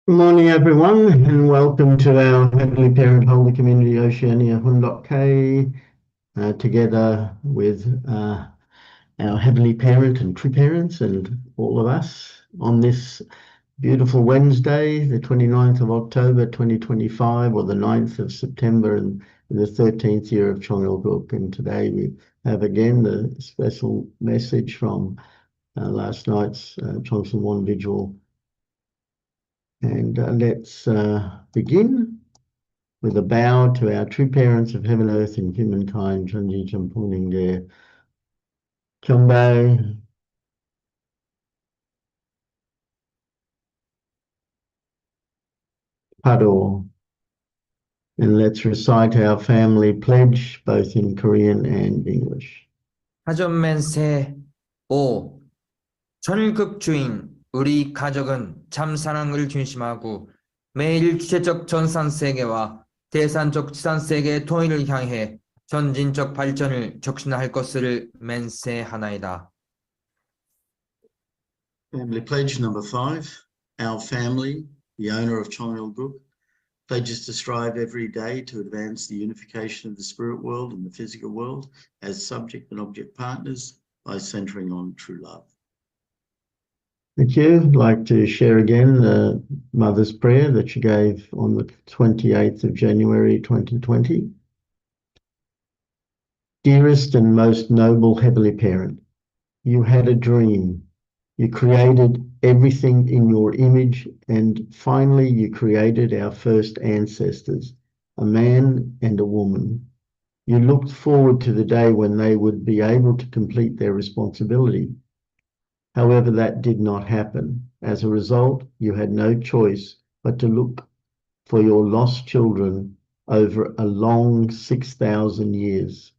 Good morning, everyone, and welcome to our Heavenly Parent Holy Community Oceania K, together with our Heavenly Parent and true parents and all of us on this beautiful Wednesday, the 29th of October 2025, or the 9th of September and the 13th year of Chongalguk. And today we have again the special message from last night's Chongson One Vigil. And let's begin with a bow to our true parents of heaven, earth, and humankind, Chanji Champuning De Chombai, Pado. And let's recite our family pledge, both in Korean and English. 하전맨세 5. 전일급 주인 우리 가족은 참 사랑을 중심하고 매일 주체적 전산세계와 대산적 지산세계의 통일을 향해 전진적 발전을 촉진할 것을 맹세하나이다. Family pledge number 5. Our family, the owner of Chongalguk, pledges to strive every day to advance the unification of the spirit world and the physical world as subject and object partners by centering on true love. Thank you. I'd like to share again the Mother's prayer that she gave on the 28th of January 2020. Dearest and most noble Heavenly Parent, you had a dream. You created everything in your image, and finally you created our first ancestors, a man and a woman. You looked forward to the day when they would be able to complete their responsibility. However, that did not happen. As a result, you had no choice but to look for your lost children over a long 6,000 years.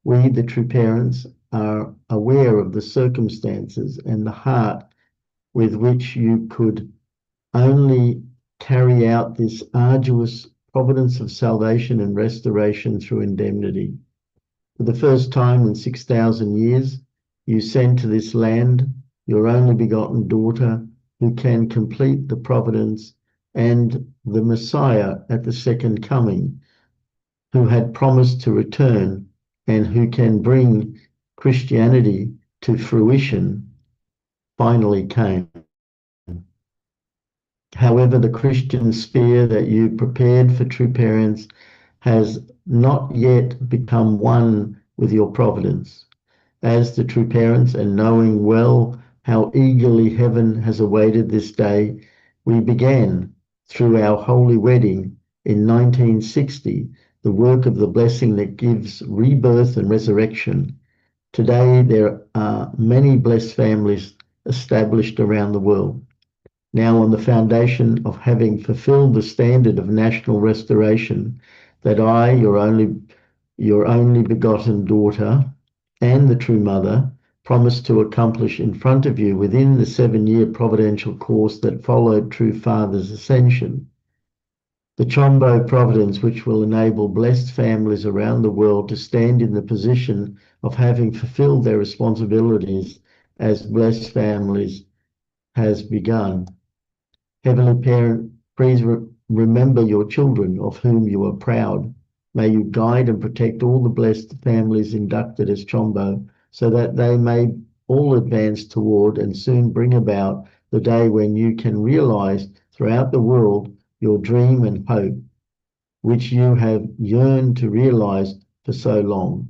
We, the true parents, are aware of the circumstances and the heart with which you could only carry out this arduous providence of salvation and restoration through indemnity. For the first time in 6,000 years, you sent to this land your only begotten daughter, who can complete the providence, and the Messiah at the second coming, who had promised to return and who can bring Christianity to fruition, finally came. However, the Christian sphere that you prepared for true parents has not yet become one with your providence. As the true parents, and knowing well how eagerly heaven has awaited this day, we began, through our holy wedding in 1960, the work of the blessing that gives rebirth and resurrection. Today, there are many blessed families established around the world. Now, on the foundation of having fulfilled the standard of national restoration that I, your only begotten daughter, and the true mother, promised to accomplish in front of you within the 7-year providential course that followed true father's ascension. The Chombo providence, which will enable blessed families around the world to stand in the position of having fulfilled their responsibilities as blessed families, has begun. Heavenly Parent, please remember your children of whom you are proud. May you guide and protect all the blessed families inducted as Chombo, so that they may all advance toward and soon bring about the day when you can realize throughout the world your dream and hope, which you have yearned to realize for so long.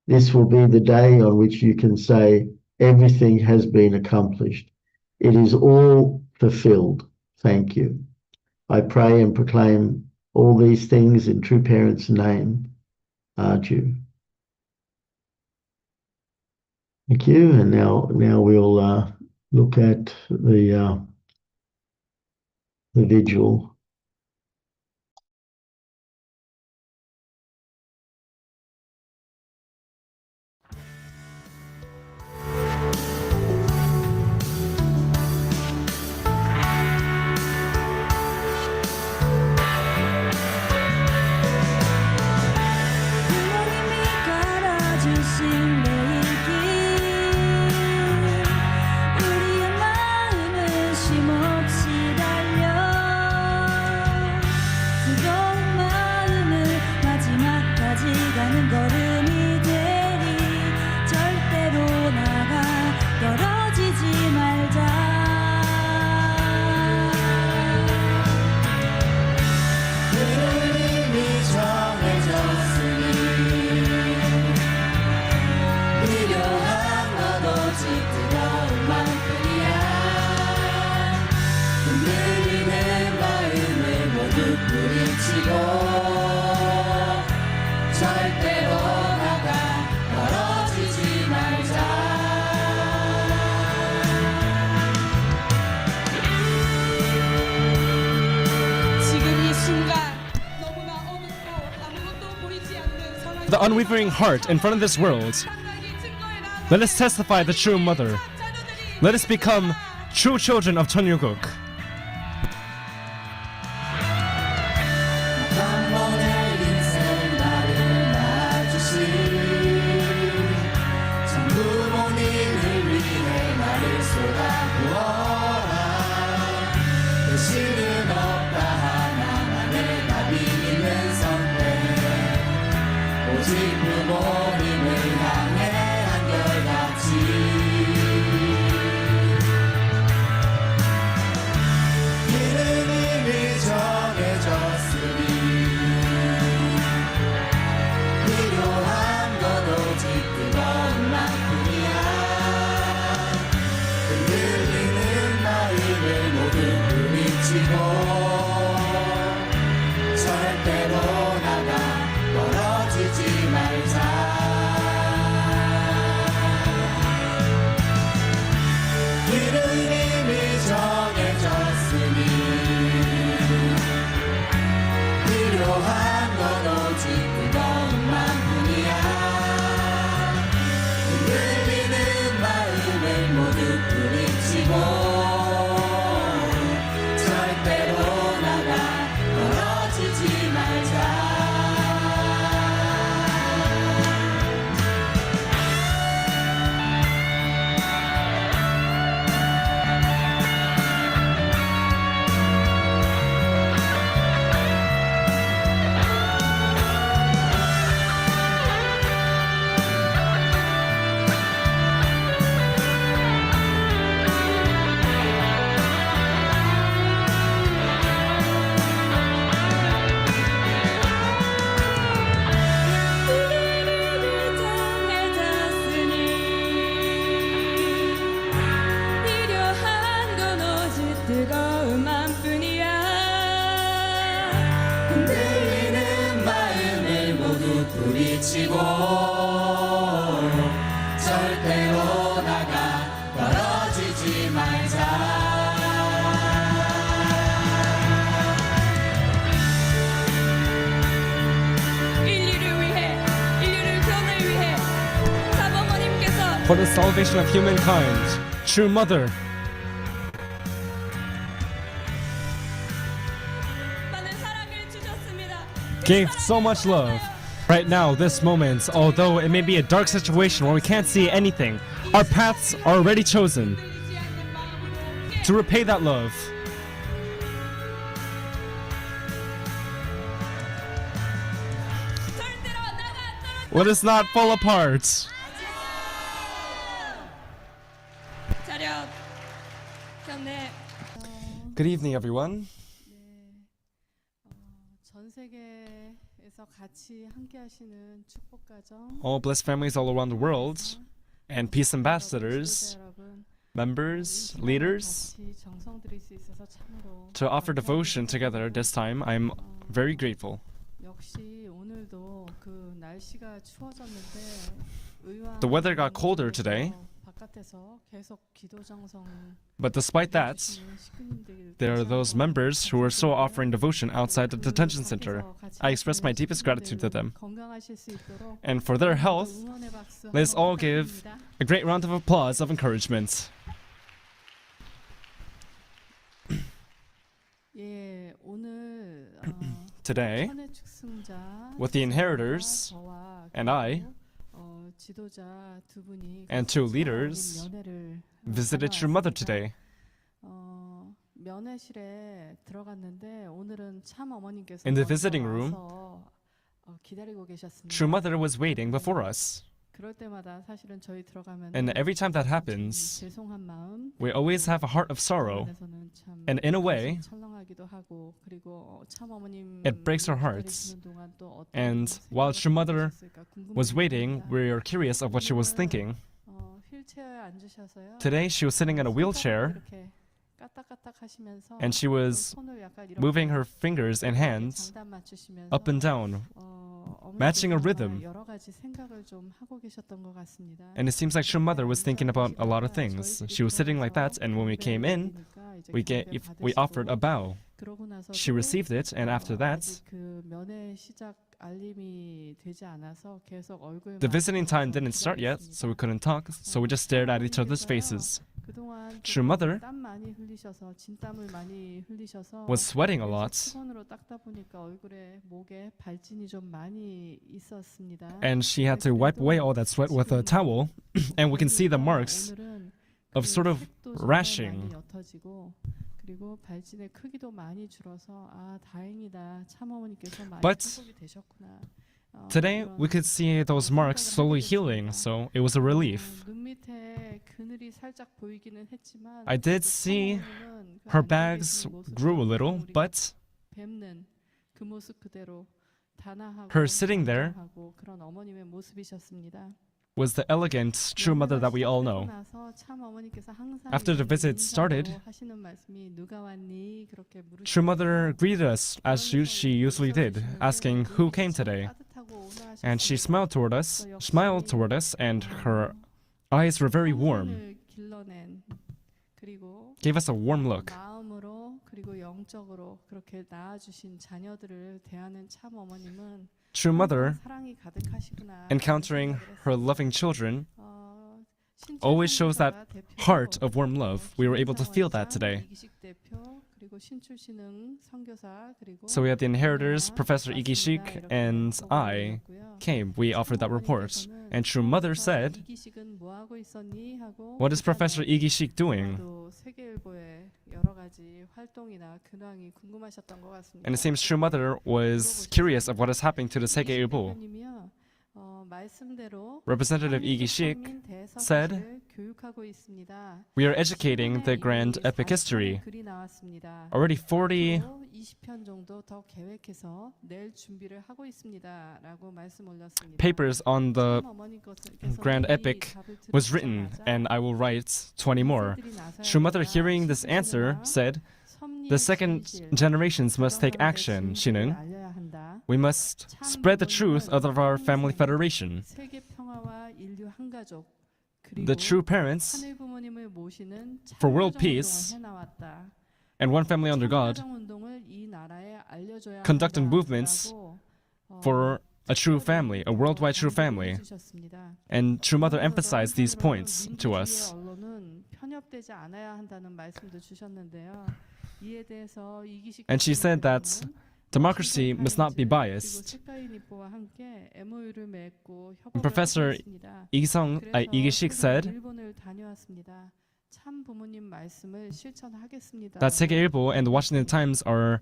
This will be the day on which you can say, everything has been accomplished. It is all fulfilled. Thank you. I pray and proclaim all these things in true parents' name. Arju. Thank you. And now we'll look at the vigil. 우리의 마음은 쉼없이 달려 unwavering heart in front of this world. Let us testify the true mother. Let us become true children of Cheonryuguk. For the salvation of humankind, true mother. Gave so much love. Right now, this moment, although it may be a dark situation where we can't see anything, our paths are already chosen to repay that love. Let us not fall apart. Good evening, everyone. All blessed families all around the world, and peace ambassadors, members, leaders, to offer devotion together this time, I'm very grateful. The weather got colder today, but despite that, there are those members who are still offering devotion outside the detention center. I express my deepest gratitude to them. And for their health, let's all give a great round of applause of encouragement. Today, with the inheritors and I, and two leaders visited your mother today. In the visiting room, true mother was waiting before us. And every time that happens, we always have a heart of sorrow. And in a way, it breaks our hearts. And while true mother was waiting, we are curious of what she was thinking. Today, she was sitting in a wheelchair, and she was moving her fingers and hands up and down, matching a rhythm. And it seems like True Mother was thinking about a lot of things. She was sitting like that, and when we came in, we offered a bow. She received it, and after that, 알림이 되지 않아서 계속 얼굴만 The visiting time 보면서 didn't start yet, so we 기다렸습니다. couldn't talk, so we just stared at each other's faces. 그동안 True 조금 mother 땀 많이 흘리셔서 진땀을 많이 흘리셔서 was sweating a 계속 lot, 수건으로 닦다 보니까 얼굴에 목에 발진이 좀 많이 있었습니다. and she had to wipe away all that sweat with a towel, and we can see the marks 오늘은 of sort of 색도 정말 rashing. 많이 옅어지고 그리고 발진의 크기도 많이 줄어서 아 다행이다 참어머니께서 많이 But 회복이 되셨구나. Today, 이런 we could see those marks slowly healing, so it was a relief. 눈 밑에 그늘이 살짝 보이기는 했지만 I did 그래도 see 참어머니는 그 her 앉아 bags 계시는 모습을 grew a little, 우리가 but 뵙는 그 모습 그대로 단아하고 her sitting there 건강하고 그런 어머님의 모습이셨습니다. was the elegant, true mother that we all know. After the visit started, True Mother greeted us as she usually did, asking who came today. And she smiled toward us, and her eyes were very warm, gave us a warm look. 마음으로 그리고 영적으로 그렇게 낳아주신 자녀들을 대하는 참 어머님은 True Mother, 사랑이 가득하시구나. encountering her loving children, 신출 always shows that 선교사가 대표, heart of warm love. We were able to feel that today. 이기식 대표, 그리고 신출신흥 선교사, 그리고 So we had the inheritors, Professor 왔습니다. Igishik, 이렇게 and I 보고드렸고요. came. We offered that report. And True Mother said, 이기식은 뭐 하고 있었니? 하고 "What is Professor 부산에 Igishik doing?" 또 세계일보의 여러 가지 활동이나 근황이 궁금하셨던 것 같습니다. And it seems True Mother was curious of what is happening to the 세계일보. 대표님이요, 말씀대로 Representative Igishik 성민 대서사를 said, 교육하고 있습니다. "We are educating the grand epic history. 글이 나왔습니다. Already 40 앞으로 20편 정도 더 계획해서 낼 준비를 하고 있습니다라고 말씀 올렸습니다. papers on the 참 어머니께서는 grand 이 epic 답을 was written, 들으시자마자 and I will write 20 more." 세들이 나서야 True Mother, 한다. hearing this answer, 신실하나 said, 섭리의 "The second 진실, generations must take 가정하나의 action, 진실을 신흥. 알려야 한다. We must spread the truth of our family federation. 세계 평화와 인류 한 가족 The true parents 하늘 부모님을 모시는 for world 참가정 peace 운동을 해나왔다. and one family under God 참가정 운동을 이 나라에 알려줘야 conducted 한다라고, movements for a true family, a worldwide true family." 주셨습니다. And True Mother emphasized these points to us. 언론은 편협되지 않아야 한다는 말씀도 주셨는데요. 이에 대해서 이기식 And she said that 대표님은 democracy must not be 그리고 biased. 책가인이뽀와 함께 MOU를 맺고 And 협업을 Professor 하고 있습니다. Igishik 그래서 said 일본을 다녀왔습니다. 참 부모님 말씀을 실천하겠습니다. that 세계일보 and the Washington Times are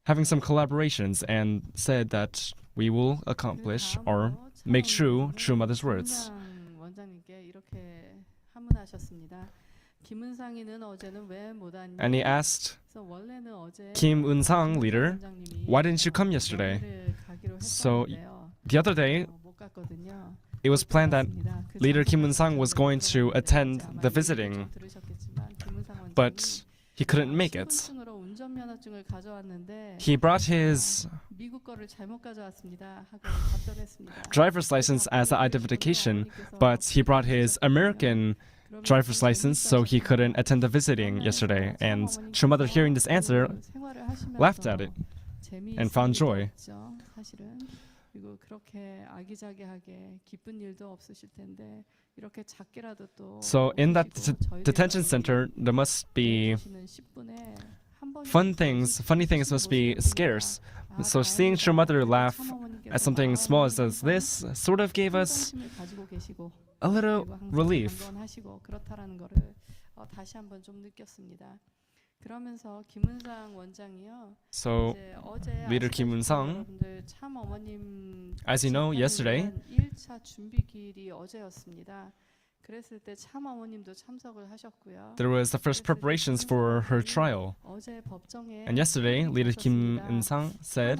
having some collaborations and said that we will accomplish or make true True Mother's words. 원장님께 이렇게 하문하셨습니다. 김은상이는 어제는 왜 못 왔니? And he asked 그래서 원래는 어제 Kim Eun-sang, leader, 원장님이 "Why didn't you come yesterday?" 여행을 가기로 So, 했었는데요. The other day, 못 갔거든요. it was planned that 그렇습니다. 그 leader Kim 전에 Eun-sang was going to attend 아마 the 얘기를 visiting, 좀 들으셨겠지만 김은상 원장님이 but he couldn't make it. 신분증으로 운전면허증을 가져왔는데 He brought his 미국 거를 잘못 가져왔습니다 하고 답변했습니다. driver's license as identification, but he brought his American driver's license, so he couldn't attend the visiting yesterday. And True Mother, hearing this answer, laughed at it and found joy. 사실은 그리고 그렇게 아기자기하게 기쁜 일도 없으실 텐데 이렇게 작게라도 또 So in that 오시고 detention 저희들과 center, there must be 오시는 10분에 한 번이라도 funny things must be scarce. 아, So seeing True Mother laugh 참어머니께서 at something small as this sort of gave us 평정심을 가지고 계시고 a little 그리고 항상 relief. 건강하시고 그렇다라는 거를 다시 한번 좀 느꼈습니다. 그러면서 김은상 원장이요. So 이제 어제 Leader 아시다시피 Kim Eun-sang, 여러분들 참 어머님 as you know, yesterday 1차 준비기일이 어제였습니다. 그랬을 때 참 어머님도 참석을 하셨고요. there was the first preparations for her trial. 어제 법정에 And yesterday, Leader Kim Eun-sang said,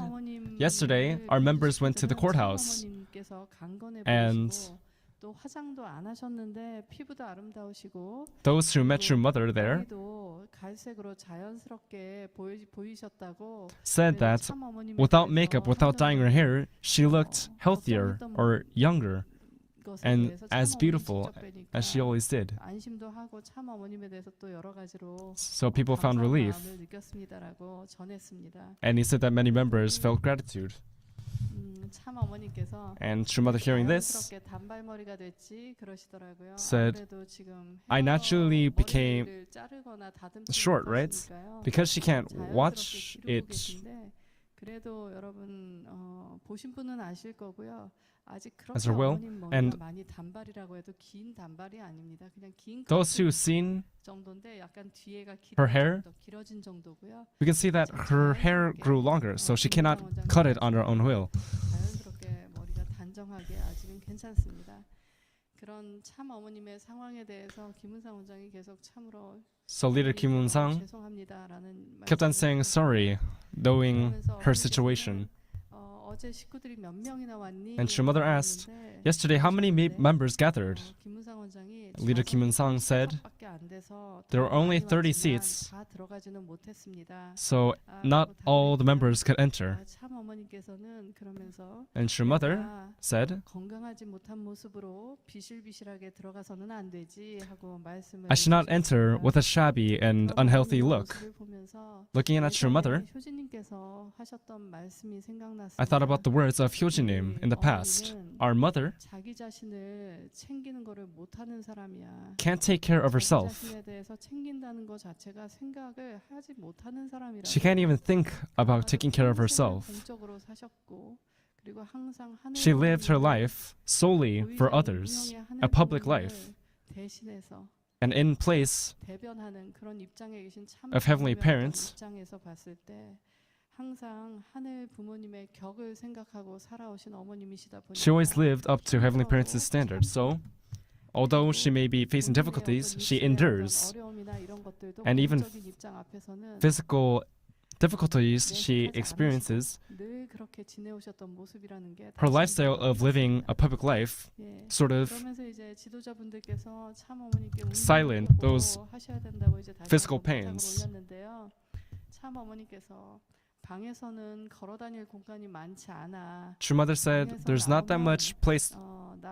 yesterday, our members went to the courthouse. And 또 화장도 안 하셨는데 피부도 아름다우시고 those who met True Mother there 머리도 갈색으로 자연스럽게 보이셨다고 said that without makeup, without dyeing her hair, she looked healthier or younger and as beautiful as she always did. 안심도 하고 참 어머님에 대해서 또 여러 가지로 So people found relief, 마음을 느꼈습니다라고 전했습니다. and he said that many members felt gratitude. 참 어머니께서 And true mother, hearing this, 자연스럽게 단발머리가 됐지 그러시더라고요. said, 아무래도 지금 I naturally became 머리를 자르거나 다듬지 short, right? 못하시니까요. Because she can't 자연스럽게 watch 기르고 it. 계신데 그래도 여러분 보신 분은 아실 거고요. 아직 As 그렇게 her will, 어머님 머리가 and 많이 단발이라고 해도 긴 단발이 아닙니다. 그냥 긴 those who've seen 정도인데 약간 뒤에가 her hair, 길어진 정도고요. we can see that her hair grew longer, so she cannot cut it on her own will. 자연스럽게 머리가 단정하게 아직은 괜찮습니다. 그런 참 어머님의 상황에 대해서 김은상 원장이 계속 참으로 So leader Kim Moon-sang 죄송합니다라는 kept on saying sorry, knowing her situation. 어제 식구들이 몇 명이나 왔니? And true mother asked, yesterday, how many members gathered? 김은상 원장이 Leader Kim Moon-sang said, there were only 30 seats, 다 들어가지는 못했습니다. so not all the members could enter. 참 어머니께서는 그러면서 And true mother said, 건강하지 못한 모습으로 비실비실하게 들어가서는 안 되지 하고 말씀을 I should not enter with a shabby and unhealthy look. Looking at true mother, 효진님께서 하셨던 말씀이 생각났습니다. I thought about the words of Hyojinim in the past. Our mother 자기 자신을 챙기는 거를 못하는 사람이야. can't take care of herself. 자신에 대해서 챙긴다는 것 자체가 생각을 하지 못하는 사람이라. She can't even think about taking care of herself. 공적으로 사셨고 그리고 항상 She lived her life solely for others, a public life. 대신해서 And in place 대변하는 그런 입장에 계신 참 of heavenly parents, 입장에서 봤을 때 항상 하늘 부모님의 격을 생각하고 살아오신 어머님이시다 보니까 she always lived up to heavenly parents' standards. So, although she may be facing difficulties, she endures. And even physical difficulties she experiences, her lifestyle of living a public life sort of silent those physical pains. 방에서는 걸어 다닐 공간이 많지 않아. True mother said, there's not that much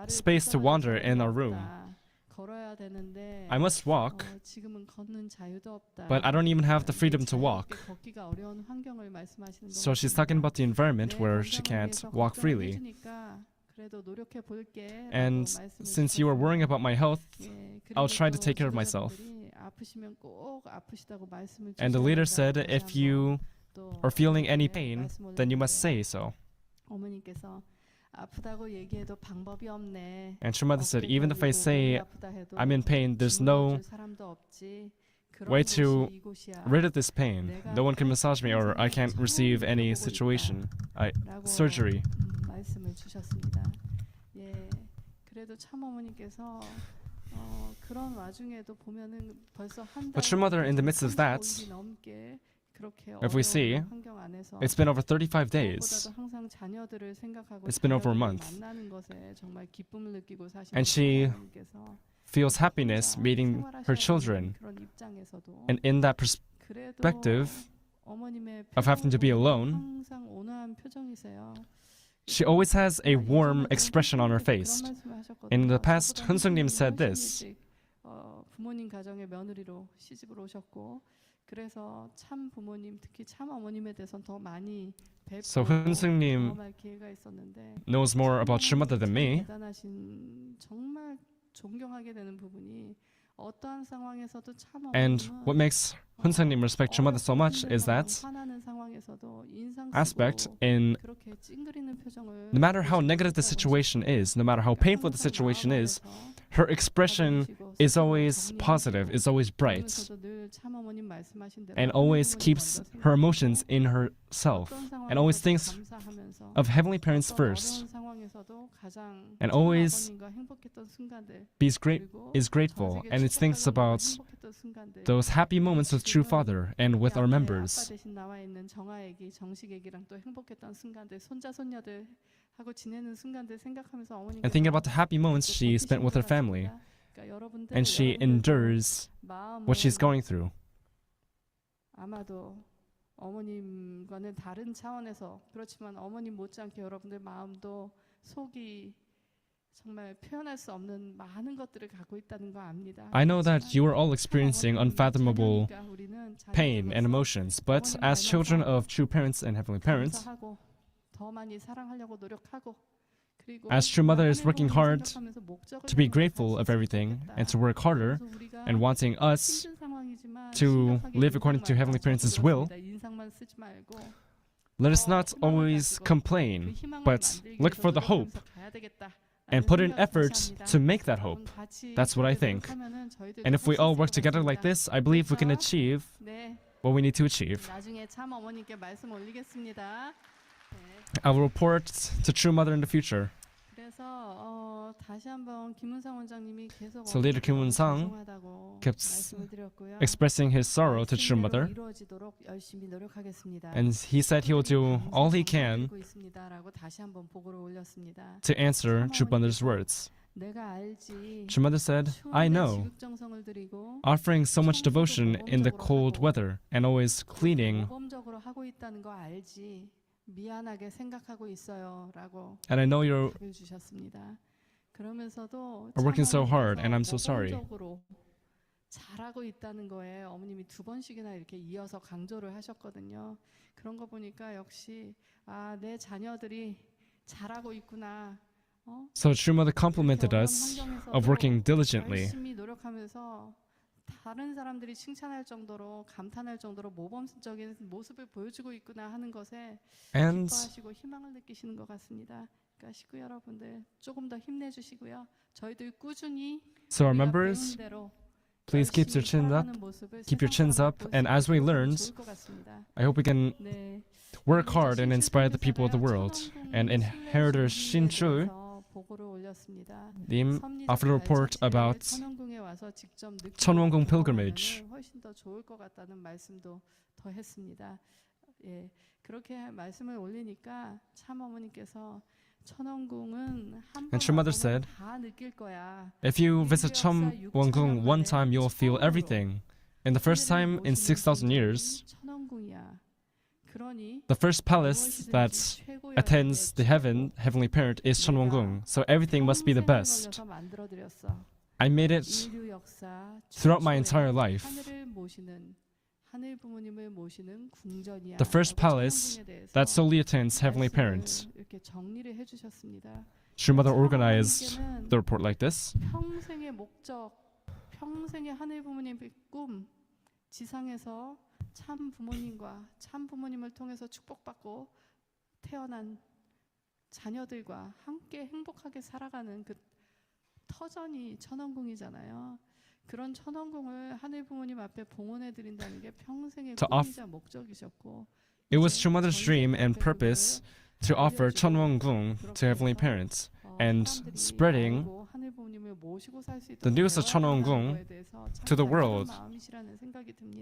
space to wander in our room. 걸어야 되는데 I must walk, 지금은 걷는 자유도 없다. but I don't even have the freedom to walk. 걷기가 어려운 환경을 말씀하시는 So she's talking about the environment where she can't walk freely. 그래도 노력해 볼게. And since you are worrying about my health, I'll try to take care of myself. 아프시면 꼭 아프시다고 말씀을 And the leader said, if you are feeling any pain, then you must say so. 어머니께서 아프다고 얘기해도 방법이 없네. And true mother said, even if I say I'm in pain, there's no way to rid of this pain. No one can massage me, or I can't receive any surgery. 말씀을 주셨습니다. 예, 그래도 참 어머니께서 그런 와중에도 보면은 벌써 한 달. But true mother, in the midst of that, if we see, it's been over 35 days. It's been over a month. And she feels happiness meeting her children. And in that perspective of having to be alone, she always has a warm expression on her face. In the past, Hun-sung-nim said this. 부모님 가정의 며느리로 시집을 오셨고 그래서 참 부모님 특히 참 어머님에 대해서 더 많이 So Hun-sung-nim 경험할 기회가 있었는데 knows more about true mother than me. 대단하신 정말 존경하게 되는 부분이 어떠한 상황에서도 참 And what makes Hun-sung-nim respect true mother so much is that aspect in no matter how negative the situation is, no matter how painful the situation is, her expression is always positive, is always bright, and always keeps her emotions in herself, and always thinks of heavenly parents first, and always is grateful, and it thinks about those happy moments with true father and with our members. And thinking about the happy moments she spent with her family, and she endures what she's going through. 아마도 어머님과는 다른 차원에서 그렇지만 어머님 못지않게 여러분들 마음도 속이 정말 표현할 수 없는 많은 것들을 갖고 있다는 거 압니다. I know that you are all experiencing unfathomable pain and emotions, but as children of true parents and heavenly parents, 더 많이 사랑하려고 노력하고 그리고 As true mother is working hard 생각하면서 목적을 to be 이루는 걸 grateful 할 of 수 everything 있었겠다. and to work harder 그래서 우리가 and wanting us 힘든 상황이지만 to 심각하게 live according to 인상만 Heavenly 딱 Parents' 적고 will. 들었습니다. 인상만 쓰지 말고 Let us not 희망을 always 가지고 complain, 그 희망을 but 만들기 look 위해서 for the hope 노력하면서 가야 되겠다. and put in effort to make that hope. That's what I think. And if we all work together like this, I believe we can achieve 네, what we need to achieve. 나중에 참 어머니께 말씀 올리겠습니다. 네. I will report to true mother in the future. 그래서 다시 한번 김은상 원장님이 계속 So later Kim Un-sang 죄송하다고 kept 말씀을 드렸고요. expressing his sorrow to true mother, 이루어지도록 열심히 노력하겠습니다. and he said he will do all he can 감사드리고 있습니다라고 다시 한번 보고를 올렸습니다. to answer true mother's words. 내가 알지. True mother said, I know, 지극정성을 드리고 offering so much devotion in the cold weather and always cleaning, 모범적으로 하고 있다는 거 알지. 미안하게 생각하고 있어요라고 and I know you're 답을 주셨습니다. 그러면서도 are working so hard, 참어머니께서 and I'm so sorry. 모범적으로 잘하고 있다는 거에 어머님이 2번씩이나 이렇게 이어서 강조를 하셨거든요. 그런 거 보니까 역시 내 자녀들이 잘하고 있구나. So true mother complimented us of working diligently. 열심히 노력하면서 다른 사람들이 칭찬할 정도로 감탄할 정도로 모범적인 모습을 보여주고 있구나 하는 것에 And 기뻐하시고 희망을 느끼시는 것 같습니다. 그러니까 식구 여러분들 조금 더 힘내주시고요. 저희들 꾸준히 so our 우리가 members, 배운 대로 please keep your chins up, keep your chins up, and as we learned, I hope we can 네. work hard and inspire the people of the world. And inheritor Shin-chul 보고를 올렸습니다. Nim offered a report about 천원궁에 와서 직접 느끼고 천원궁 pilgrimage. 경험하면은 훨씬 더 좋을 것 같다는 말씀도 더 했습니다. 예, 그렇게 말씀을 올리니까 참 어머니께서 천원궁은 한 And True Mother said, 다 느낄 거야. if you visit Cheonwon-gung one time, you'll feel everything. And the first time in 6,000 years, 천원궁이야. 그러니 the first palace that attends the heavenly parent is Cheonwon-gung. So everything must be the best. I made it throughout my entire life. The first palace that solely attends heavenly parents. True Mother organized the report like this. 평생의 목적, 평생의 하늘 부모님의 꿈, 지상에서 참 부모님과 참 부모님을 통해서 축복받고 태어난 자녀들과 함께 행복하게 살아가는 그 터전이 천원궁이잖아요. 그런 천원궁을 하늘 부모님 앞에 봉헌해 드린다는 게 평생의 꿈이자 목적이셨고, it was True Mother's dream and purpose to offer Cheonwon-gung to heavenly parents and spreading the news of Cheonwon-gung to the world,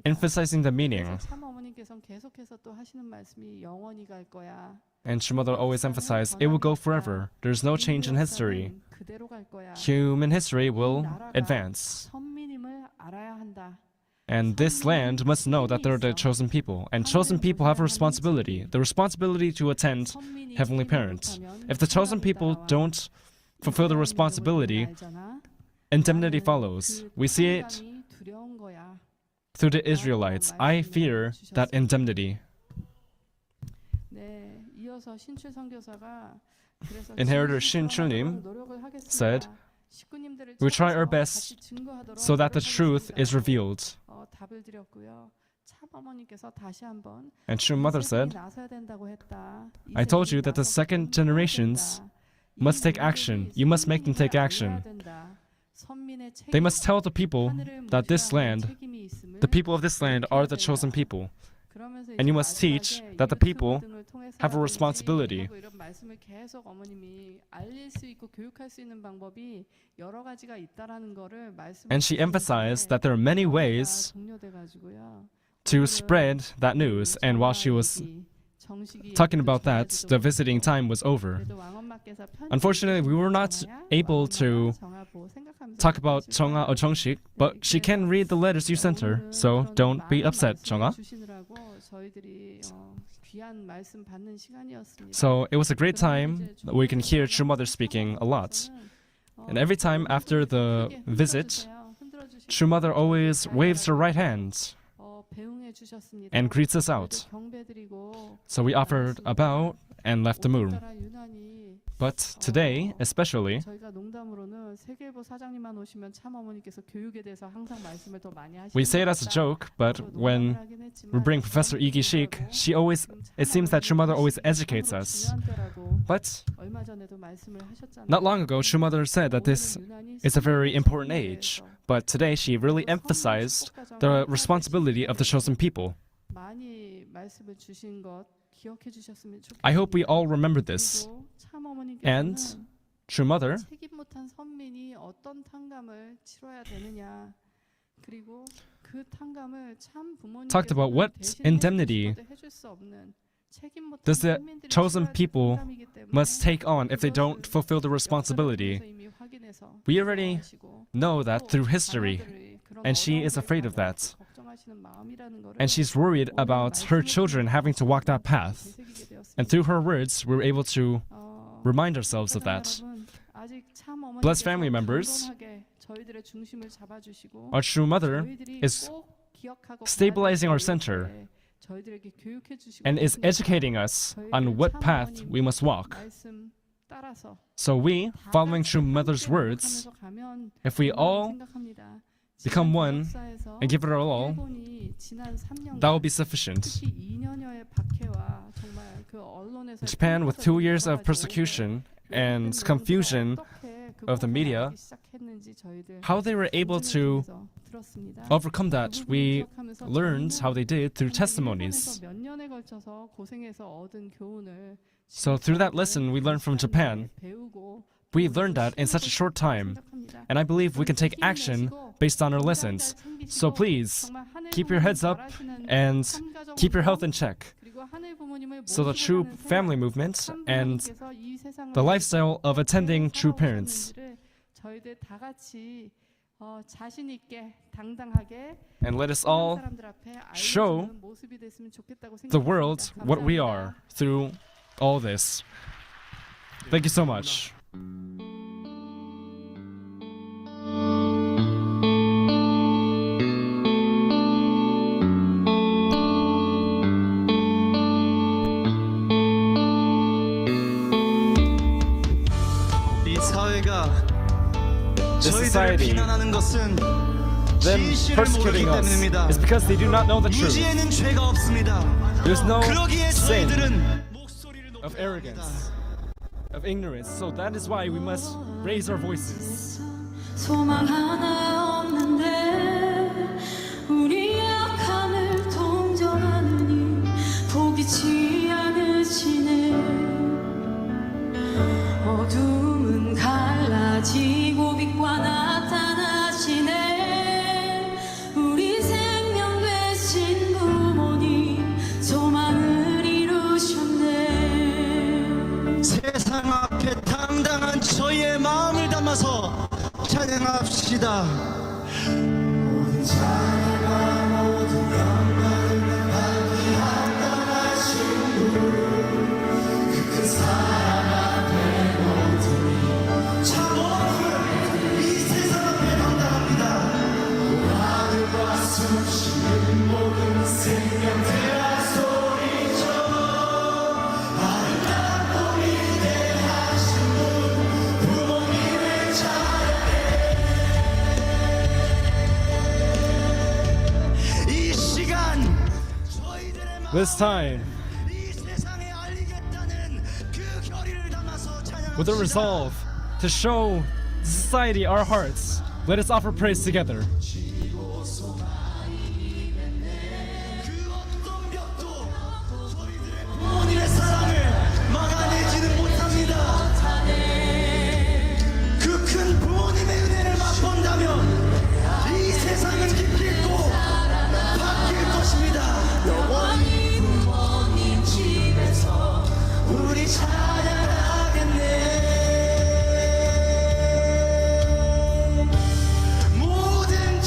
emphasizing the meaning. And True Mother always emphasized, it will go forever. There's no change in history. Human history will advance. And this land must know that they're the chosen people. And chosen people have a responsibility, the responsibility to attend Heavenly Parent. If the chosen people don't fulfill the responsibility, indemnity follows. We see it through the Israelites. I fear that indemnity. Inheritor Shin-chul-nim said, we try our best so that the truth is revealed. And True Mother said, I told you that the second generations must take action. You must make them take action. They must tell the people that this land, the people of this land are the chosen people. And you must teach that the people have a responsibility. And she emphasized that there are many ways to spread that news. And while she was talking about that, the visiting time was over. Unfortunately, we were not able to talk about 정아 or 정식, but she can read the letters you sent her, so don't be upset, 정아. So it was a great time. We can hear True Mother speaking a lot. And every time after the visit, True Mother always waves her right hand and greets us out. So we offered a bow and left the moon. 오늘따라 유난히 But today, especially, 저희가 농담으로는 세계일보 사장님만 오시면 참 어머니께서 교육에 대해서 항상 말씀을 더 많이 하시는 we say it as a 것 같다. joke, but 저도 when 농담을 하긴 했지만 we bring Professor Iggy Sheik, it seems that True Mother always educates us. 중요한 때라고 But 얼마 전에도 말씀을 하셨잖아요. not long ago, True Mother said that this is a very important age, but today she really emphasized the responsibility of the chosen people. 많이 말씀을 주신 것 기억해 주셨으면 좋겠습니다. I hope we all remember this. 그리고 참 어머니께서는 And True Mother 책임 못한 선민이 어떤 탕감을 치러야 되느냐, 그리고 그 탕감을 참 talked about what indemnity 해줄 수 없는 책임 못한 does the 선민들이 chosen 치러야 될 people 탕감이기 때문에 must take on if they don't 그것을 fulfill the 역사를 responsibility. 통해서 이미 확인해서 We already 걱정하시고 know that 또 through history, 자녀들이 그런 and she is 어려움을 afraid of 받아 that. 걱정하시는 마음이라는 거를 And she's worried about her children having to walk that path. 되새기게 되었습니다. And through her words, we're able to 어, remind ourselves of that. Blessed family members, our true mother is stabilizing our center and is educating us on what path we must walk. So we, following true mother's words, if we all become one and give it our all, that will be sufficient. Japan, with 2 years of persecution and confusion of the media, how they were able to overcome that, we learned how they did through testimonies. So through that lesson we learned from Japan, we learned that in such a short time, and I believe we can take action based on our lessons. So please, keep your heads up and keep your health in check. So the true family movement and the lifestyle of attending true parents. And let us all show the world what we are through all this. Thank you so much. This society, them persecuting us, is because they do not know the truth. There's no sin of arrogance, of ignorance, so that is why we must raise our voices. 소망 하나 없는데 우리 약함을 동정하느니 포기치 않으시네. 어둠은 갈라지고 빛과 나타나시네. 우리 생명 되신 부모님 소망을 이루셨네. 세상 앞에 당당한 저희의 마음을 담아서 찬양합시다. 모든 찬양과 모든 영광을 받기 합당하신 분, 그 큰 사랑 앞에 모든 참 어둠을 이 세상 앞에 당당합니다. 하늘과 숨쉬는 모든 생명 되라 소리쳐. 아름답고 위대하신 분, 부모님의 찬양해. 이 시간 저희들의 This time, 이 세상에 알리겠다는 그 결의를 담아서 찬양합시다. with a resolve to show society our hearts, let us offer praise together. 그 어떤 벽도 저희들의 부모님의 사랑을 막아내지는 못합니다. 그 큰 부모님의 은혜를 맛본다면 이 세상은 기필코 바뀔 것입니다. 영원히 부모님 집에서 우리 찬양하겠네. 모든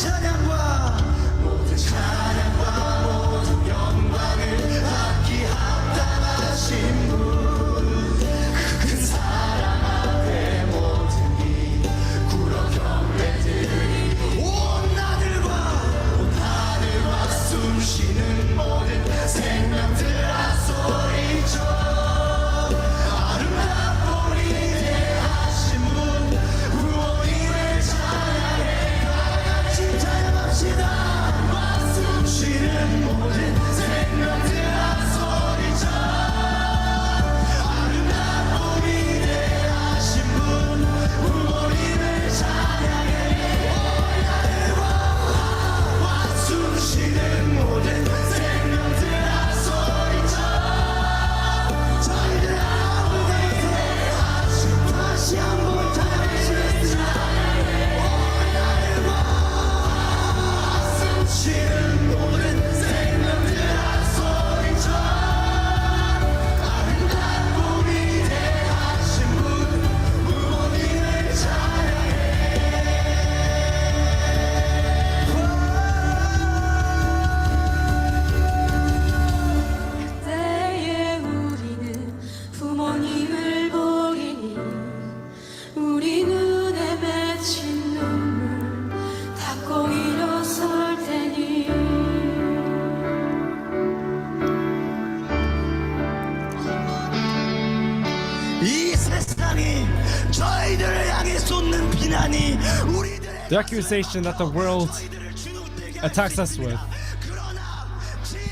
비난이 우리들의 the accusation that the world 너희들을 주눅들게 할 attacks 수 us with. 있습니다. 그러나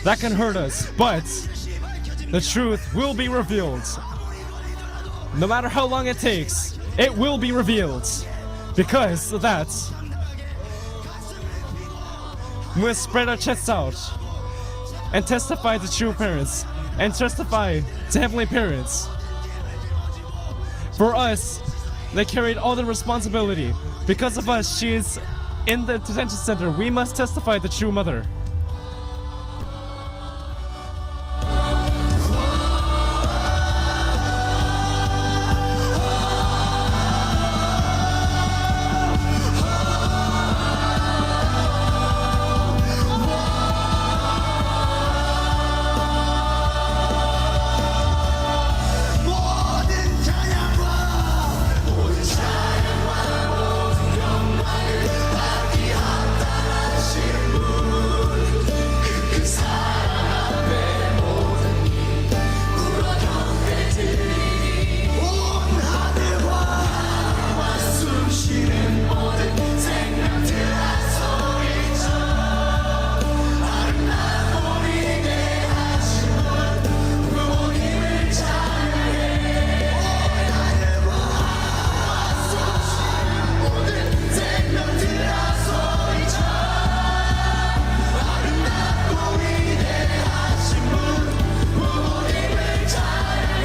That can hurt us, but the truth will be revealed. No matter how long it takes, it will be revealed. Because of that, we'll spread our chests out and testify to true parents and testify to heavenly parents. For us, they carried all the responsibility. Because of us, she is in the detention center. We must testify the true mother. 모든 찬양과 모든 영광을 받기 합당하신 분, 그 사랑 앞에 모든 이 울어 경배드리니 온 하늘과 숨쉬는 모든 생명들아 소리쳐 아름답고 위대하신 분 부모님을 찬양해 모든 생명들아 소리쳐 아름답고 위대하신 분 부모님을 찬양해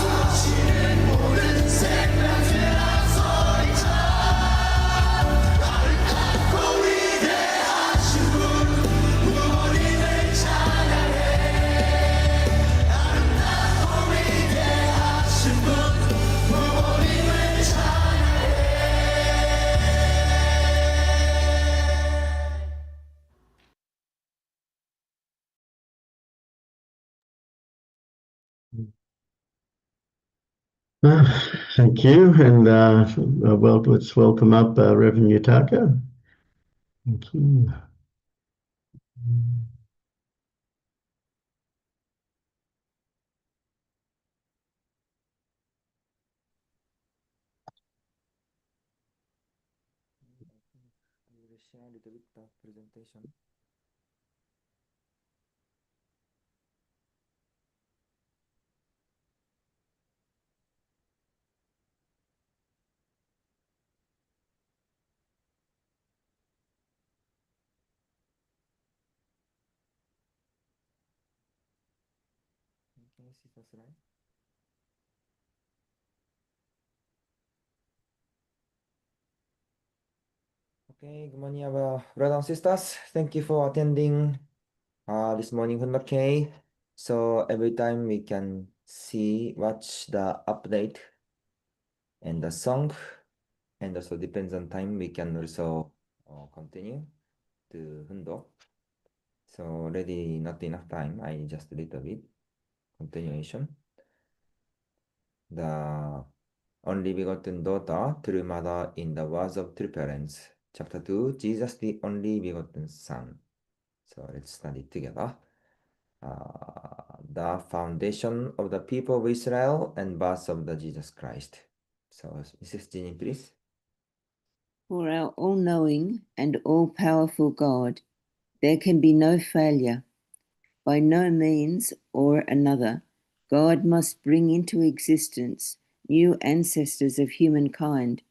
숨쉬는 모든 생명들아 소리쳐 아름답고 위대하신 분 부모님을 찬양해 아름답고 위대하신 분 부모님을 찬양해. Thank you, and let's welcome up Reverend Yutaka. Thank you. I will share a little bit the presentation. Can you see the slide? Okay, good morning, our brothers and sisters. Thank you for attending this morning Hunma K. So every time we can watch the update and the song, and also depends on time we can also continue to Hundo. So already not enough time. I just a little bit continuation. The only begotten daughter, true mother in the words of true parents. Chapter 2, Jesus the only begotten son. So let's study together. The foundation of the people of Israel and birth of the Jesus Christ. So Mrs. Jenny, please. For our all-knowing and all-powerful God, there can be no failure. By no means or another, God must bring into existence new ancestors of humankind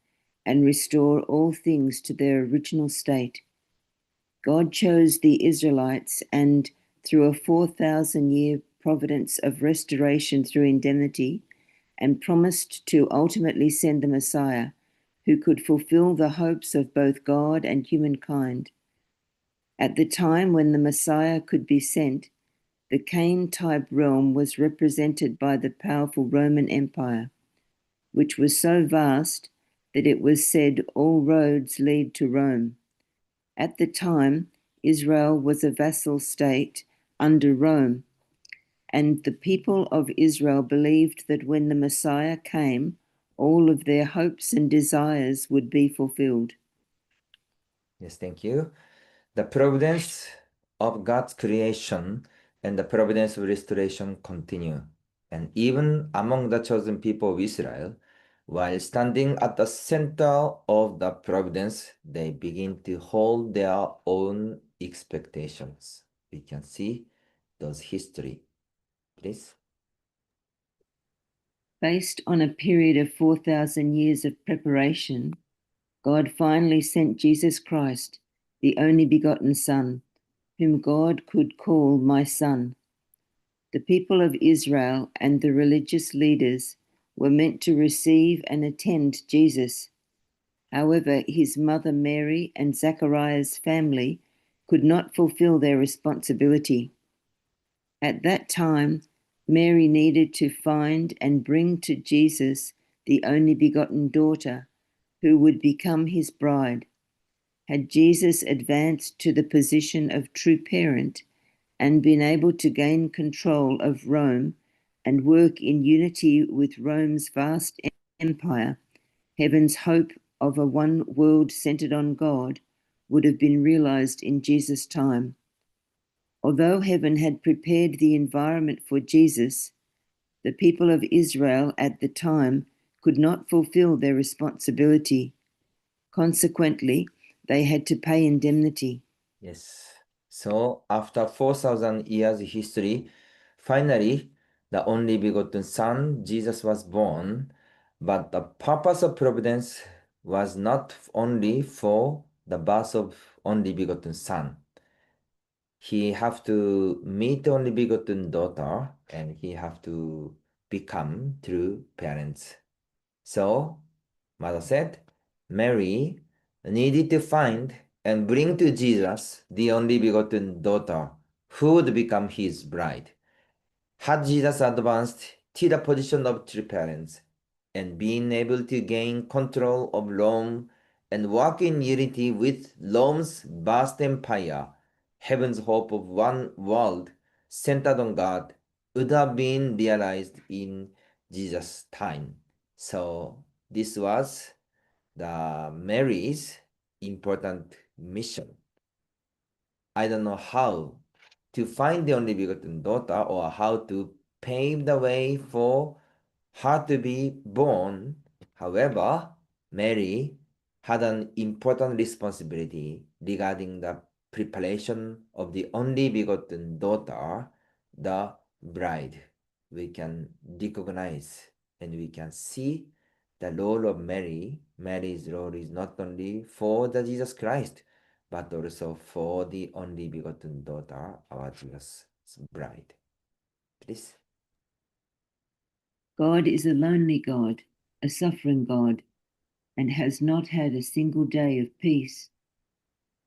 and restore all things to their original state. God chose the Israelites and, through a 4,000-year providence of restoration through indemnity, and promised to ultimately send the Messiah, who could fulfill the hopes of both God and humankind. At the time when the Messiah could be sent, the Cain-type realm was represented by the powerful Roman Empire, which was so vast that it was said all roads lead to Rome. At the time, Israel was a vassal state under Rome, and the people of Israel believed that when the Messiah came, all of their hopes and desires would be fulfilled. Yes, thank you. The providence of God's creation and the providence of restoration continue. And even among the chosen people of Israel, While standing at the center of the providence, they begin to hold their own expectations. We can see those history. Please. Based on a period of 4,000 years of preparation, God finally sent Jesus Christ, the only begotten Son, whom God could call my Son. The people of Israel and the religious leaders were meant to receive and attend Jesus. However, his mother Mary and Zachariah's family could not fulfill their responsibility. At that time, Mary needed to find and bring to Jesus the only begotten daughter who would become his bride. Had Jesus advanced to the position of true parent and been able to gain control of Rome and work in unity with Rome's vast empire, heaven's hope of a one world centered on God would have been realized in Jesus' time. Although heaven had prepared the environment for Jesus, the people of Israel at the time could not fulfill their responsibility. Consequently, they had to pay indemnity. Yes. So after 4,000 years history, finally, the only begotten Son, Jesus, was born. But the purpose of providence was not only for the birth of only begotten Son. He have to meet the only begotten daughter, and he have to become true parents. So, Mother said, Mary needed to find and bring to Jesus the only begotten daughter who would become his bride. Had Jesus advanced to the position of true parents and been able to gain control of Rome and work in unity with Rome's vast empire, heaven's hope of one world centered on God would have been realized in Jesus' time. So this was the Mary's important mission. I don't know how to find the only begotten daughter or how to pave the way for her to be born. However, Mary had an important responsibility regarding the preparation of the only begotten daughter, the bride. We can recognize and we can see the role of Mary. Mary's role is not only for the Jesus Christ, but also for the only begotten daughter, our Jesus' bride. Please. God is a lonely God, a suffering God, and has not had a single day of peace.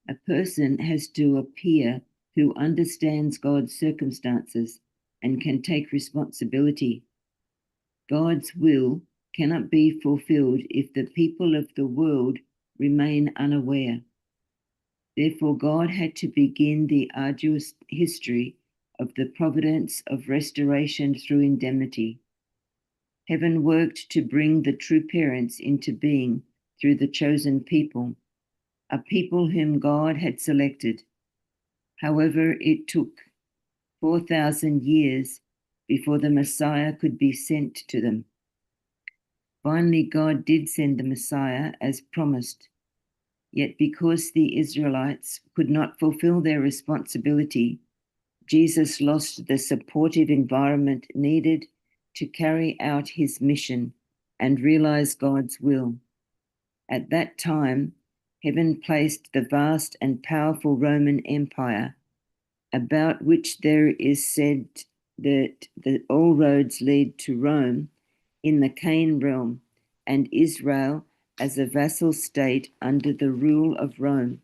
A person has to appear who understands God's circumstances and can take responsibility. God's will cannot be fulfilled if the people of the world remain unaware. Therefore, God had to begin the arduous history of the providence of restoration through indemnity. Heaven worked to bring the true parents into being through the chosen people, a people whom God had selected. However, it took 4,000 years before the Messiah could be sent to them. Finally, God did send the Messiah as promised. Yet because the Israelites could not fulfill their responsibility, Jesus lost the supportive environment needed to carry out his mission and realize God's will. At that time, heaven placed the vast and powerful Roman Empire, about which there is said that all roads lead to Rome, in the Canaan realm, and Israel as a vassal state under the rule of Rome.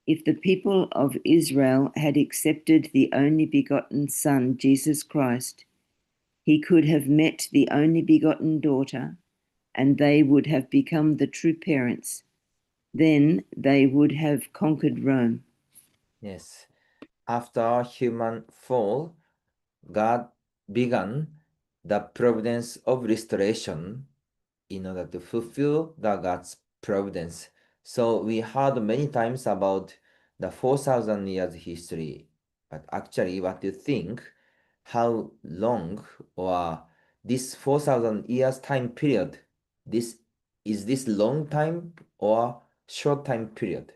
If the people of Israel had accepted the only begotten Son, Jesus Christ, he could have met the only begotten daughter, and they would have become the true parents. Then they would have conquered Rome. Yes. After human fall, God began the providence of restoration in order to fulfill the God's providence. So we heard many times about the 4,000 years history, but actually what do you think, how long or this 4,000 years time period is this long time or short time period?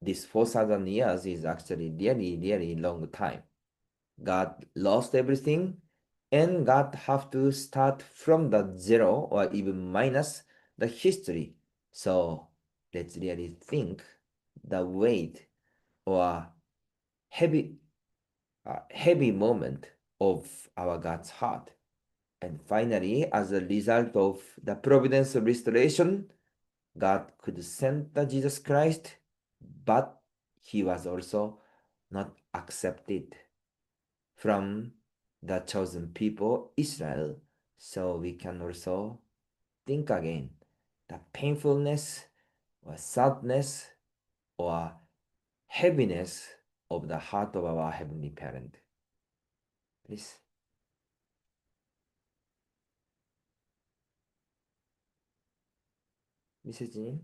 This 4,000 years is actually really long time. God lost everything, and God have to start from the zero or even minus the history. So let's really think the weight or heavy moment of our God's heart. And finally, as a result of the providence of restoration, God could send the Jesus Christ, but he was also not accepted from the chosen people, Israel. So we can also think again the painfulness or sadness or heaviness of the heart of our Heavenly Parent. Please. Mrs. Jin?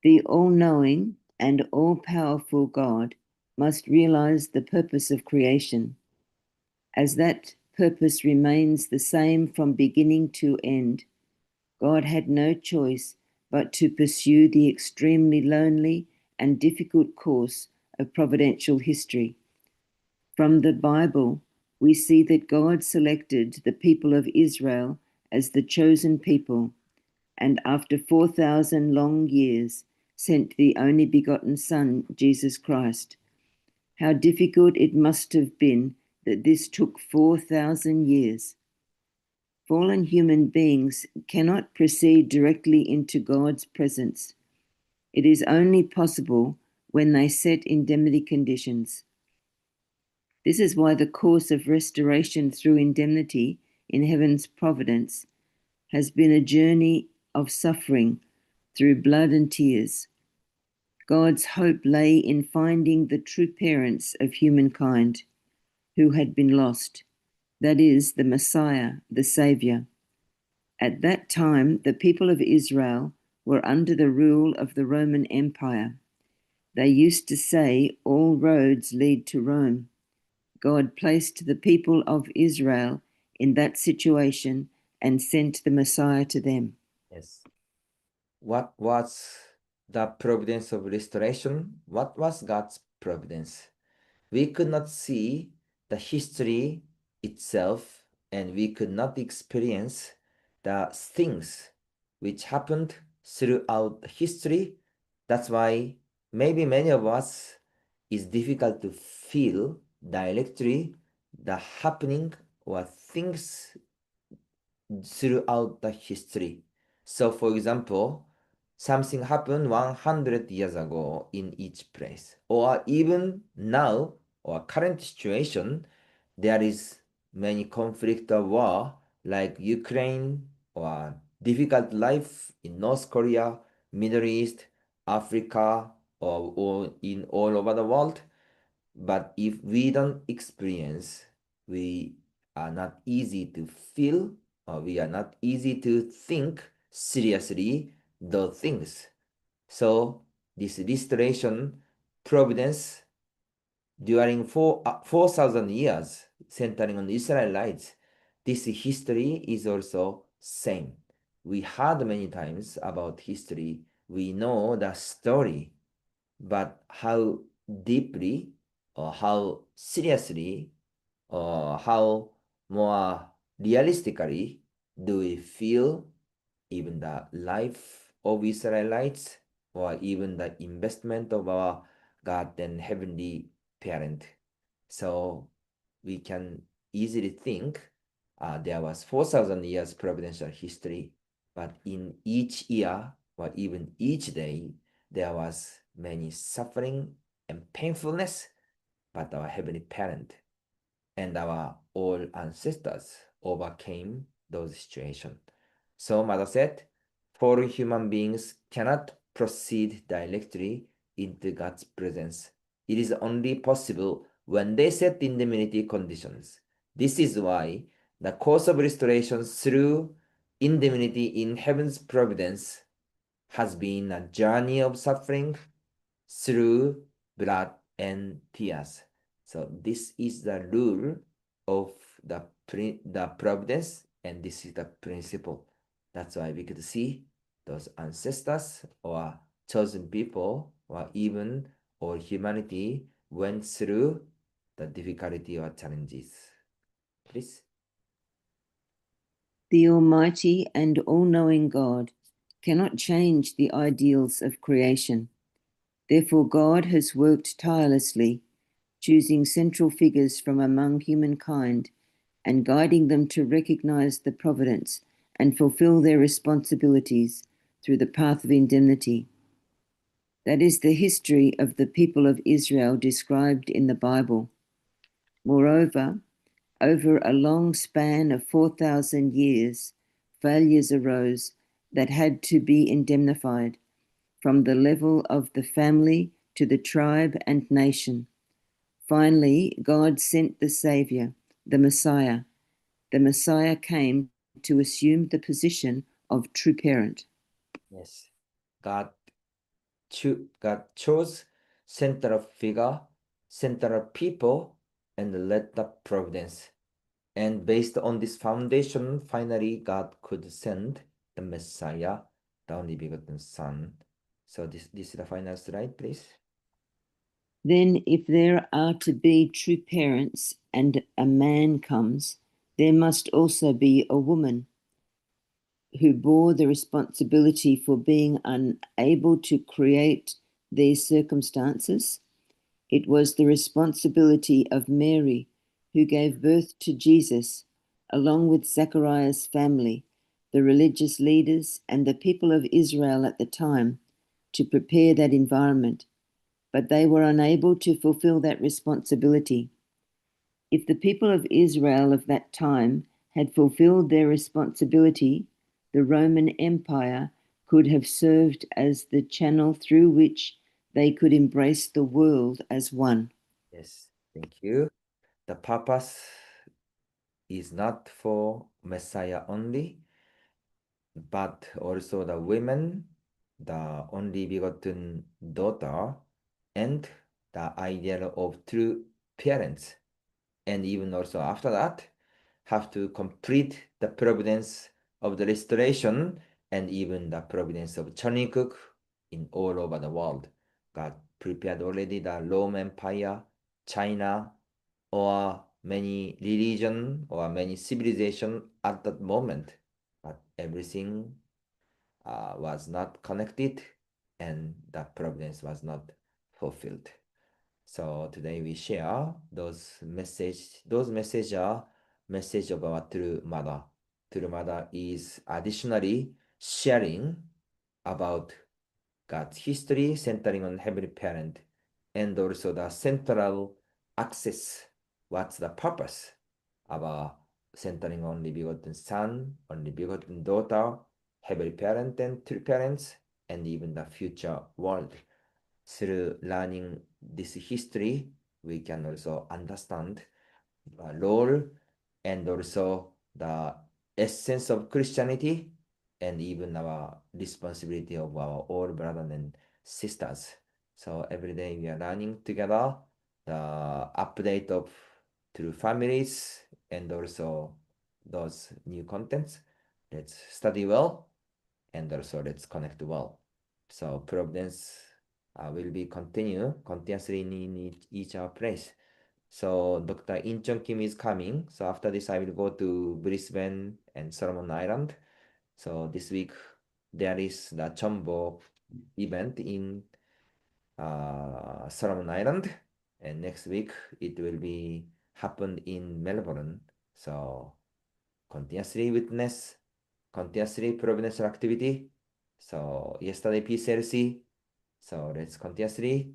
The all-knowing and all-powerful God must realize the purpose of creation, as that purpose remains the same from beginning to end. God had no choice but to pursue the extremely lonely and difficult course of providential history. From the Bible, we see that God selected the people of Israel as the chosen people, and after 4,000 long years, sent the only begotten Son, Jesus Christ. How difficult it must have been that this took 4,000 years. Fallen human beings cannot proceed directly into God's presence. It is only possible when they set indemnity conditions. This is why the course of restoration through indemnity in heaven's providence has been a journey of suffering through blood and tears. God's hope lay in finding the true parents of humankind who had been lost, that is, the Messiah, the Saviour. At that time, the people of Israel were under the rule of the Roman Empire. They used to say, all roads lead to Rome. God placed the people of Israel in that situation and sent the Messiah to them. Yes. What was the providence of restoration? What was God's providence? We could not see the history itself, and we could not experience the things which happened throughout history. That's why maybe many of us is difficult to feel directly the happening or things throughout the history. So for example, something happened 100 years ago in each place, or even now or current situation, there is many conflict or war like Ukraine or difficult life in North Korea, Middle East, Africa, or in all over the world. But if we don't experience, we are not easy to feel, or we are not easy to think seriously those things. So this restoration providence during 4,000 years centering on the Israelites, this history is also same. We heard many times about history. We know the story, but how deeply or how seriously or how more realistically do we feel even the life of Israelites or even the investment of our God and Heavenly Parent? So we can easily think there was 4,000 years providential history, but in each year or even each day, there was many suffering and painfulness, but our Heavenly Parent and our all ancestors overcame those situations. So Mother said, fallen human beings cannot proceed directly into God's presence. It is only possible when they set indemnity conditions. This is why the course of restoration through indemnity in heaven's providence has been a journey of suffering through blood and tears. So this is the rule of the the providence, and this is the principle. That's why we could see those ancestors or chosen people or even or humanity went through the difficulty or challenges. Please. The Almighty and all-knowing God cannot change the ideals of creation. Therefore, God has worked tirelessly, choosing central figures from among humankind and guiding them to recognize the providence and fulfill their responsibilities through the path of indemnity. That is the history of the people of Israel described in the Bible. Moreover, over a long span of 4,000 years, failures arose that had to be indemnified, from the level of the family to the tribe and nation. Finally, God sent the Savior, the Messiah. The Messiah came to assume the position of true parent. Yes, God chose central figure, central people, and led the providence. And based on this foundation, finally God could send the Messiah, the only begotten Son. So this is the final slide, please. Then, if there are to be true parents and a man comes, there must also be a woman who bore the responsibility for being unable to create these circumstances. It was the responsibility of Mary, who gave birth to Jesus, along with Zachariah's family, the religious leaders, and the people of Israel at the time, to prepare that environment. But they were unable to fulfill that responsibility. If the people of Israel of that time had fulfilled their responsibility, the Roman Empire could have served as the channel through which they could embrace the world as one. Yes, thank you. The purpose is not for Messiah only, but also the women, the only begotten daughter, and the ideal of true parents. And even also after that, have to complete the providence of the restoration and even the providence of Churning in all over the world. God prepared already the Roman Empire, China, or many religion or many civilization at that moment, but everything was not connected and the providence was not fulfilled. So today we share those messages. Those messages are message of our true mother. True mother is additionally sharing about God's history centering on Heavenly Parent and also the central access. What's the purpose of our centering only begotten Son, only begotten daughter, Heavenly Parent and true parents, and even the future world. Through learning this history, we can also understand the role and also the essence of Christianity and even our responsibility of our all brothers and sisters. So every day we are learning together the update of through families and also those new contents. Let's study well and also let's connect well. So Providence will be continuously in each our place. So Dr. In Chun Kim is coming. So after this, I will go to Brisbane and Solomon Island. So this week there is the Chombo event in Solomon Island, and next week it will be happen in Melbourne. So continuously witness, continuously providential activity. So yesterday PCLC. So let's continuously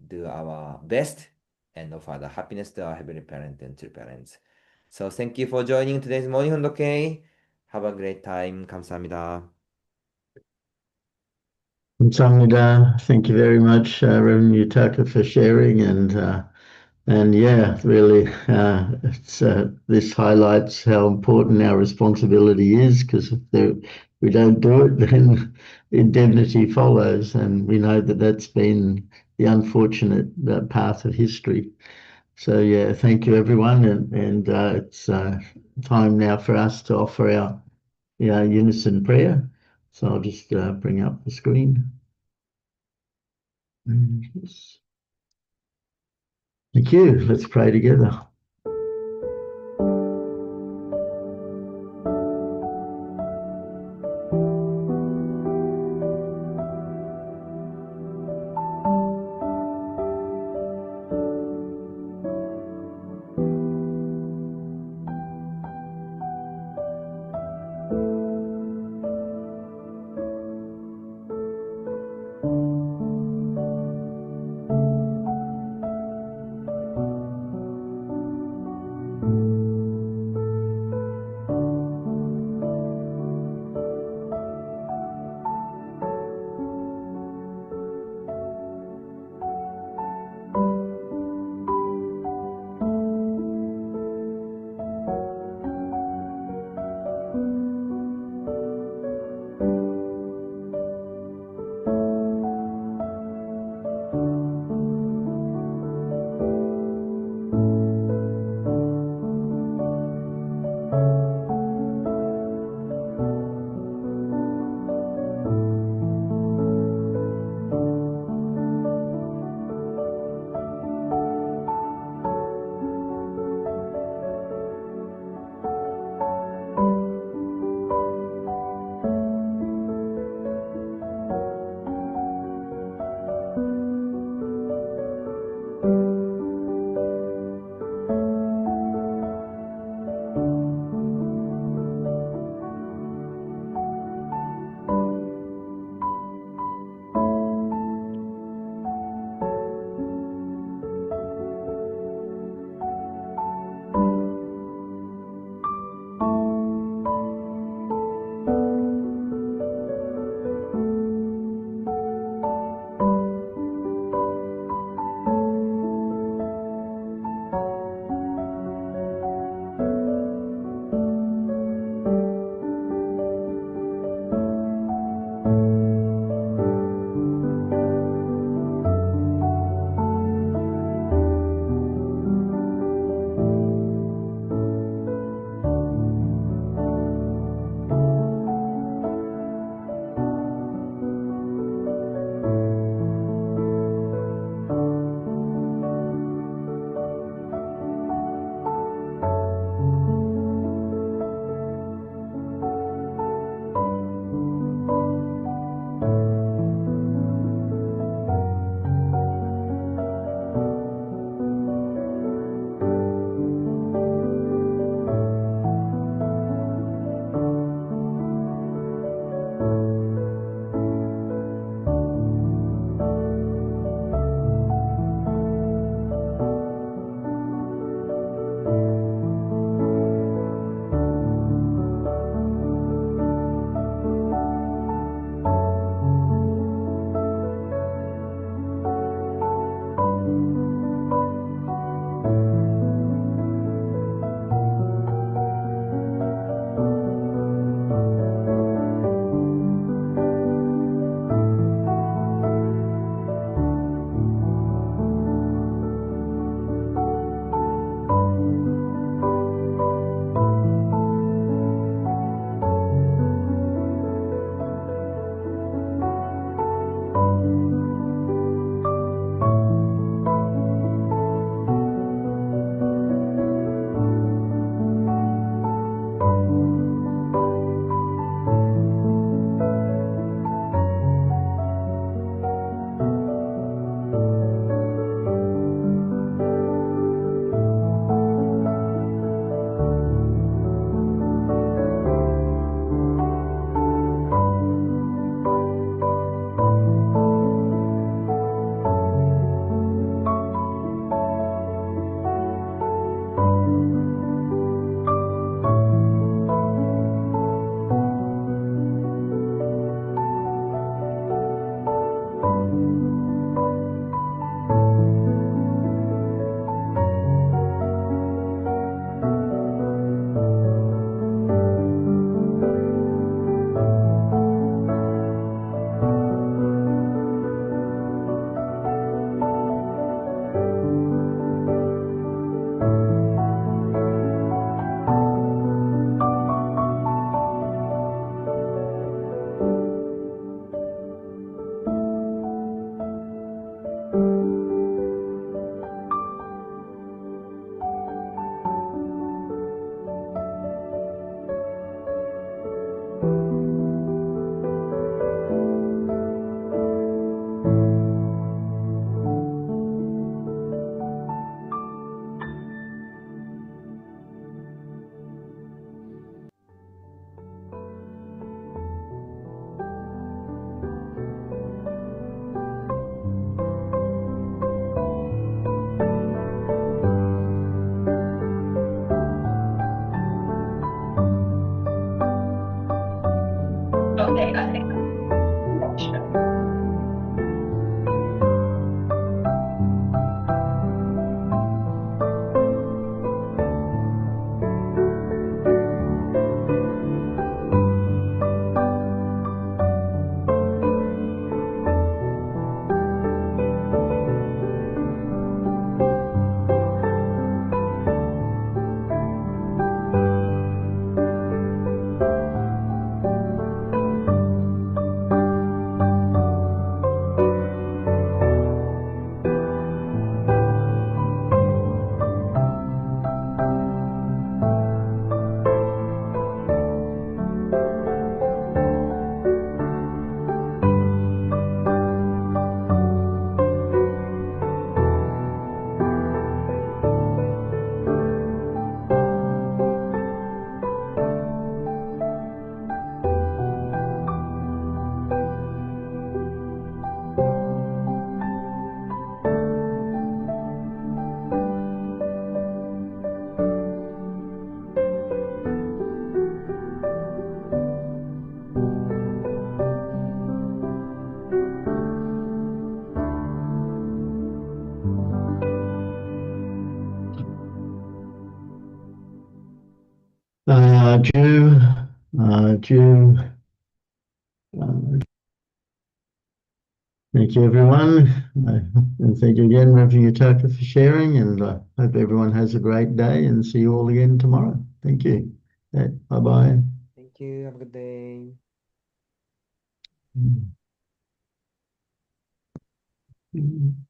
do our best and offer the happiness to our Heavenly Parent and true parents. So thank you for joining today's morning on okay. Have a great time. 감사합니다. Samnida, thank you very much, Reverend Yutaka, for sharing, and yeah, really, this highlights how important our responsibility is, because if we don't do it, then indemnity follows, and we know that that's been the unfortunate path of history. So yeah, thank you everyone, and it's time now for us to offer our unison prayer. So I'll just bring up the screen. Yes. Thank you. Let's pray together. Thank you. Thank you, everyone. And thank you again, Reverend Utaka, for sharing. And I hope everyone has a great day and see you all again tomorrow. Thank you. Bye-bye. Thank you. Have a good day. Mm.